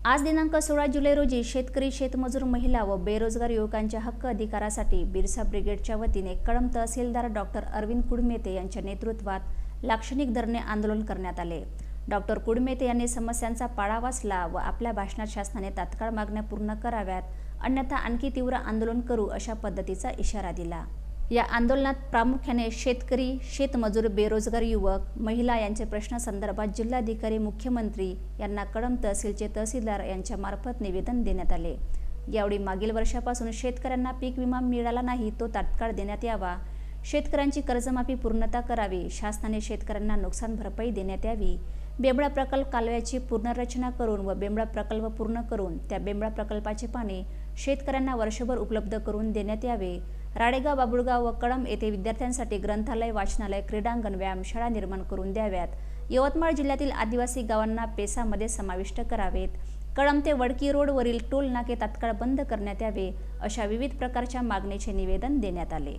आज दिनांक 16 जुलै रोजी शेतकरी, शेतमजूर, महिला व बेरोजगार युवकांच्या हक्क अधिकारासाठी बिरसा ब्रिगेडच्या वतीने कळंब तहसीलदार डॉक्टर अरविंद कुडमेते यांच्या नेतृत्वात लाक्षणिक धरणे आंदोलन करण्यात आले। डॉक्टर कुडमेते यांनी समस्यांचा पाडा वाचला व आपल्या भाषणात शासनाने तात्काळ मागण्या पूर्ण कराव्यात, अन्यथा आणखी तीव्र आंदोलन करू अशा पद्धतीचा इशारा दिला। या आंदोलनात प्रामुख्याने शेतकरी, शेतमजूर, बेरोजगार युवक, महिला यांचे प्रश्नासंदर्भात जिल्हाधिकारी, मुख्यमंत्री यांना कळंब तहसीलचे तहसीलदार यांच्या मार्फत निवेदन देण्यात आले। यावेळी मागील वर्षापासून शेतकऱ्यांना पीक विमा मिळाला नाही, तो तात्काळ देण्यात यावा, शेतकऱ्यांची कर्जमाफी पूर्णता करावी, शासनाने शेतकऱ्यांना नुकसान भरपाई देण्यात यावी, बेंबळा प्रकल्प कालव्याची पुनर्रचना करून व बेंबळा प्रकल्प पूर्ण करून त्या बेंबळा प्रकल्पाचे पाणी शेतकऱ्यांना वर्षभर उपलब्ध करून देण्यात यावे, राडेगाव, बाबुळगाव व कळंब येथे विद्यार्थ्यांसाठी ग्रंथालय, वाचनालय, क्रीडांगण, व्यायामशाळा निर्माण करून द्याव्यात, यवतमाळ जिल्ह्यातील आदिवासी गावांना पेसामध्ये समाविष्ट करावेत, कळंब ते वडकी रोडवरील टोल नाके तात्काळ बंद करण्यात यावे, अशा विविध प्रकारच्या मागणीचे निवेदन देण्यात आले।